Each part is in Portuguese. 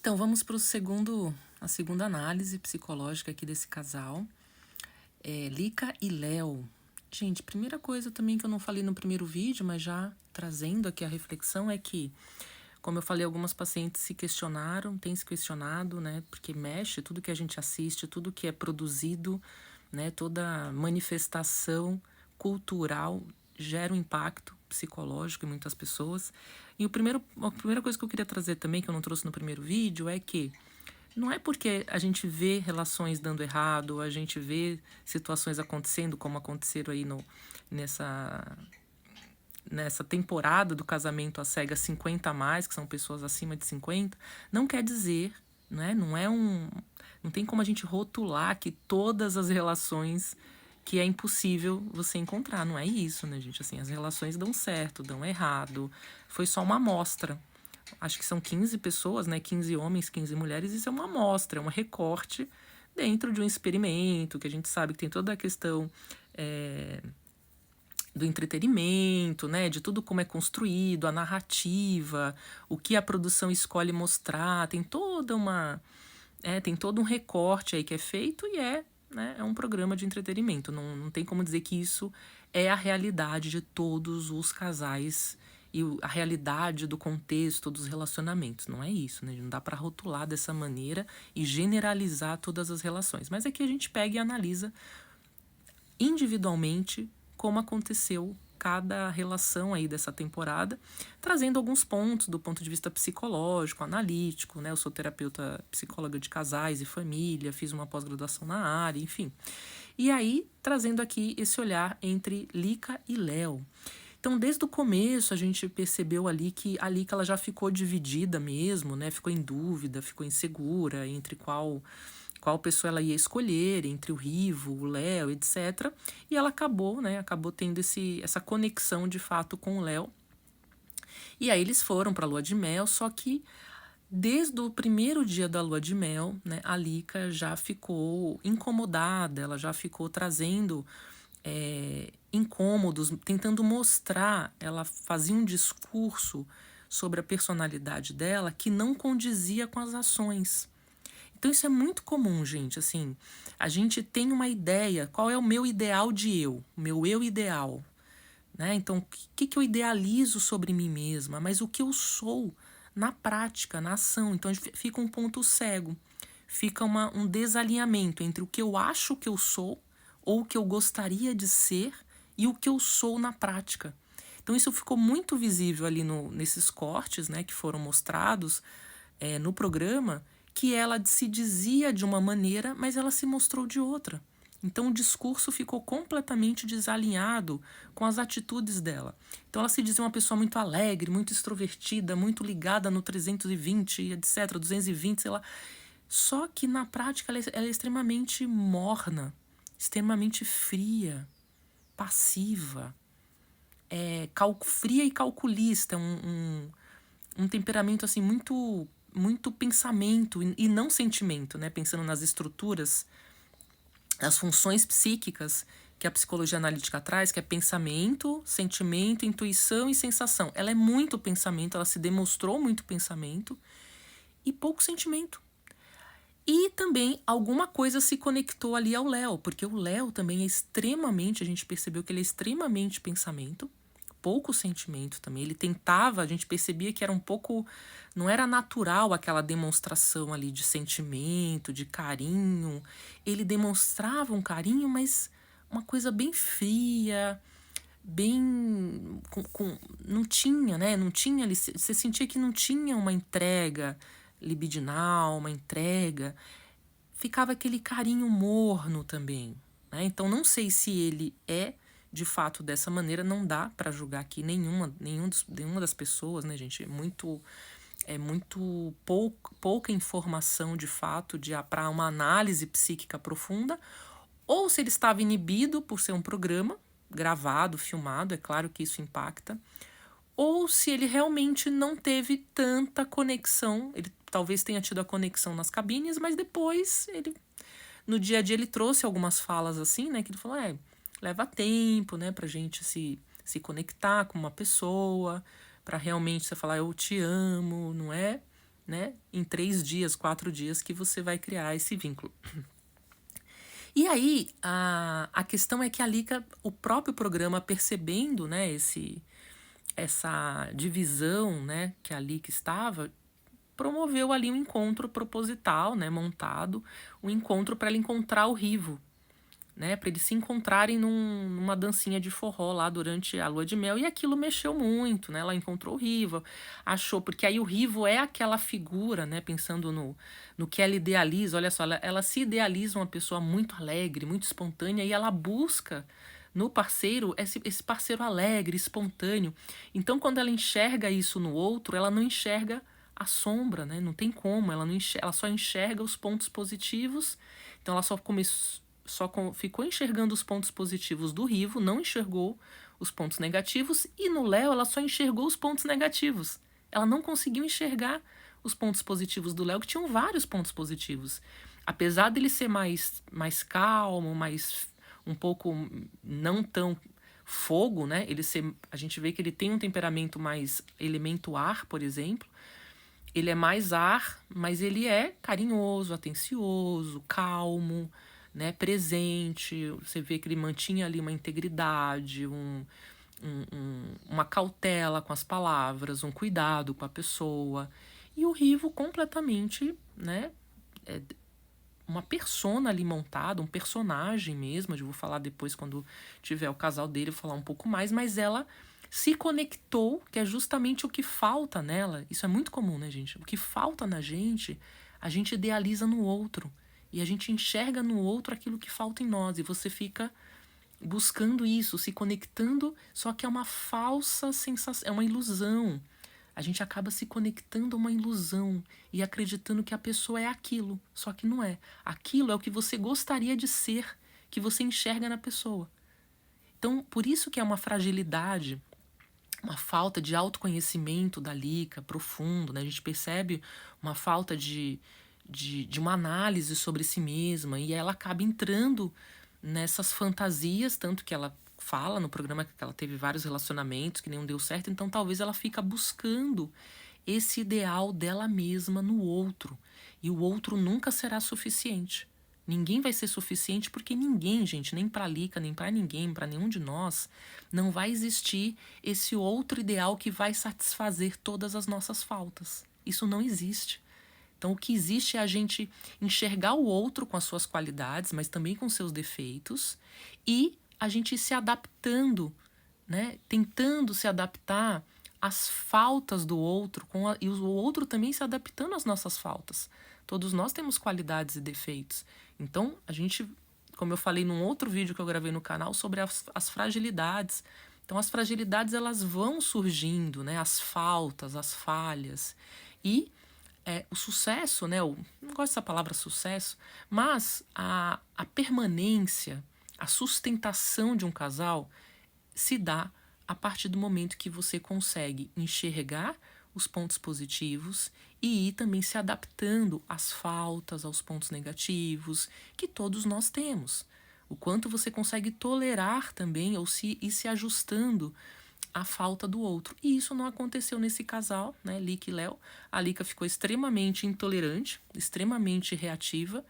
Então, vamos para a segunda análise psicológica aqui desse casal, Lica e Léo. Gente, primeira coisa também que eu não falei no primeiro vídeo, mas já trazendo aqui a reflexão é que, como eu falei, algumas pacientes se questionaram, têm se questionado, né? Porque mexe tudo que a gente assiste, tudo que é produzido, né? Toda manifestação cultural gera um impacto psicológico em muitas pessoas. E a primeira coisa que eu queria trazer também, que eu não trouxe no primeiro vídeo, é que não é porque a gente vê relações dando errado, a gente vê situações acontecendo, como aconteceram aí nessa, nessa temporada do casamento às cegas 50 a mais, que são pessoas acima de 50, não quer dizer, né? Não tem como a gente rotular que todas as relações que é impossível você encontrar. Não é isso, né, gente? Assim, as relações dão certo, dão errado. Foi só uma amostra. Acho que são 15 pessoas, né? 15 homens, 15 mulheres. Isso é uma amostra, é um recorte dentro de um experimento, que a gente sabe que tem toda a questão do entretenimento, né? De tudo como é construído, a narrativa, o que a produção escolhe mostrar. Tem todo um recorte aí que é feito e né, é um programa de entretenimento. Não tem como dizer que isso é a realidade de todos os casais e a realidade do contexto dos relacionamentos. Não é isso, né? Não dá para rotular dessa maneira e generalizar todas as relações. Mas aqui a gente pega e analisa individualmente como aconteceu cada relação aí dessa temporada, trazendo alguns pontos do ponto de vista psicológico, analítico, né? Eu sou terapeuta psicóloga de casais e família, fiz uma pós-graduação na área, enfim. E aí, trazendo aqui esse olhar entre Lica e Léo. Então, desde o começo, a gente percebeu ali que a Lica ela já ficou dividida mesmo, né? Ficou em dúvida, ficou insegura entre qual pessoa ela ia escolher, entre o Rivo, o Léo, etc. E ela acabou tendo essa conexão de fato com o Léo. E aí eles foram para a lua de mel, só que desde o primeiro dia da lua de mel, né, a Lica já ficou incomodada, ela já ficou trazendo incômodos, tentando mostrar, ela fazia um discurso sobre a personalidade dela que não condizia com as ações. Então isso é muito comum, gente, assim, a gente tem uma ideia, qual é o meu ideal de eu, o meu eu ideal, né? Então, o que eu idealizo sobre mim mesma, mas o que eu sou na prática, na ação. Então, fica um ponto cego, fica um desalinhamento entre o que eu acho que eu sou ou o que eu gostaria de ser e o que eu sou na prática. Então, isso ficou muito visível ali nesses cortes, né, que foram mostrados no programa, que ela se dizia de uma maneira, mas ela se mostrou de outra. Então o discurso ficou completamente desalinhado com as atitudes dela. Então ela se dizia uma pessoa muito alegre, muito extrovertida, muito ligada no 320, etc, 220, sei lá. Só que na prática ela é extremamente morna, extremamente fria, passiva, fria e calculista, um temperamento assim muito pensamento e não sentimento, né? Pensando nas estruturas, as funções psíquicas que a psicologia analítica traz, que é pensamento, sentimento, intuição e sensação. Ela é muito pensamento, ela se demonstrou muito pensamento e pouco sentimento. E também alguma coisa se conectou ali ao Léo, porque o Léo também a gente percebeu que ele é extremamente pensamento, pouco sentimento também. Ele tentava, a gente percebia que era um pouco, não era natural aquela demonstração ali de sentimento, de carinho. Ele demonstrava um carinho, mas uma coisa bem fria, bem não tinha, né? Não tinha ali, você sentia que não tinha uma entrega libidinal, uma entrega. Ficava aquele carinho morno também, né? Então não sei se ele é de fato dessa maneira, não dá para julgar aqui nenhuma das pessoas, né, gente? É muito pouca informação de fato para uma análise psíquica profunda, ou se ele estava inibido por ser um programa gravado, filmado, é claro que isso impacta, ou se ele realmente não teve tanta conexão, ele talvez tenha tido a conexão nas cabines, mas depois no dia a dia ele trouxe algumas falas assim, né, que ele falou, leva tempo, né, pra gente se conectar com uma pessoa, pra realmente você falar eu te amo, não é? né? Em 3 dias, 4 dias que você vai criar esse vínculo. E aí, a questão é que a Lika, o próprio programa, percebendo, né, essa divisão, né, que a Lika estava, promoveu ali um encontro proposital, né, montado, um encontro para ela encontrar o Rivo, né, para eles se encontrarem numa dancinha de forró lá durante a lua de mel, e aquilo mexeu muito, né, ela encontrou o Rivo, achou, porque aí o Rivo é aquela figura, né, pensando no que ela idealiza, olha só, ela se idealiza uma pessoa muito alegre, muito espontânea, e ela busca no parceiro esse parceiro alegre, espontâneo. Então, quando ela enxerga isso no outro, ela não enxerga a sombra, né? Não tem como, ela só enxerga os pontos positivos. Então, ela ficou enxergando os pontos positivos do Rivo, não enxergou os pontos negativos, e no Léo ela só enxergou os pontos negativos. Ela não conseguiu enxergar os pontos positivos do Léo, que tinham vários pontos positivos. Apesar dele ser mais calmo, mais um pouco não tão fogo, né? A gente vê que ele tem um temperamento mais elemento ar, por exemplo. Ele é mais ar, mas ele é carinhoso, atencioso, calmo, né, presente. Você vê que ele mantinha ali uma integridade, uma cautela com as palavras, um cuidado com a pessoa. E o Rivo completamente, né, uma persona ali montada, um personagem mesmo. Eu vou falar depois, quando tiver o casal dele, vou falar um pouco mais, mas ela se conectou, que é justamente o que falta nela. Isso é muito comum, né, gente? O que falta na gente, a gente idealiza no outro. E a gente enxerga no outro aquilo que falta em nós. E você fica buscando isso, se conectando, só que é uma falsa sensação, é uma ilusão. A gente acaba se conectando a uma ilusão e acreditando que a pessoa é aquilo, só que não é. Aquilo é o que você gostaria de ser, que você enxerga na pessoa. Então, por isso que é uma fragilidade, uma falta de autoconhecimento da Lika profundo, né? A gente percebe uma falta de uma análise sobre si mesma, e ela acaba entrando nessas fantasias, tanto que ela fala no programa que ela teve vários relacionamentos que nenhum deu certo, então talvez ela fica buscando esse ideal dela mesma no outro, e o outro nunca será suficiente. Ninguém vai ser suficiente, porque ninguém, gente, nem para Lika, nem para ninguém, para nenhum de nós, não vai existir esse outro ideal que vai satisfazer todas as nossas faltas. Isso não existe. Então, o que existe é a gente enxergar o outro com as suas qualidades, mas também com seus defeitos, e a gente ir se adaptando, né? Tentando se adaptar às faltas do outro, e o outro também se adaptando às nossas faltas. Todos nós temos qualidades e defeitos. Então, a gente, como eu falei num outro vídeo que eu gravei no canal, sobre as fragilidades. Então, as fragilidades, elas vão surgindo, né? As faltas, as falhas. E o sucesso, né? Eu não gosto dessa palavra sucesso, mas a permanência, a sustentação de um casal se dá a partir do momento que você consegue enxergar os pontos positivos e ir também se adaptando às faltas, aos pontos negativos que todos nós temos. O quanto você consegue tolerar também ou ir se ajustando à falta do outro. E isso não aconteceu nesse casal, né, Lika e Léo. A Lika ficou extremamente intolerante, extremamente reativa.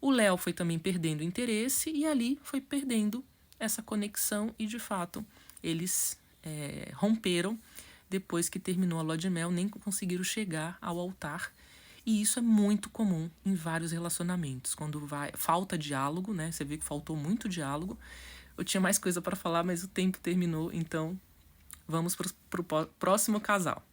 O Léo foi também perdendo interesse e ali foi perdendo essa conexão e, de fato, eles romperam depois que terminou a lua de mel, nem conseguiram chegar ao altar. E isso é muito comum em vários relacionamentos. Quando falta diálogo, né? Você vê que faltou muito diálogo. Eu tinha mais coisa para falar, mas o tempo terminou, então vamos para o próximo casal.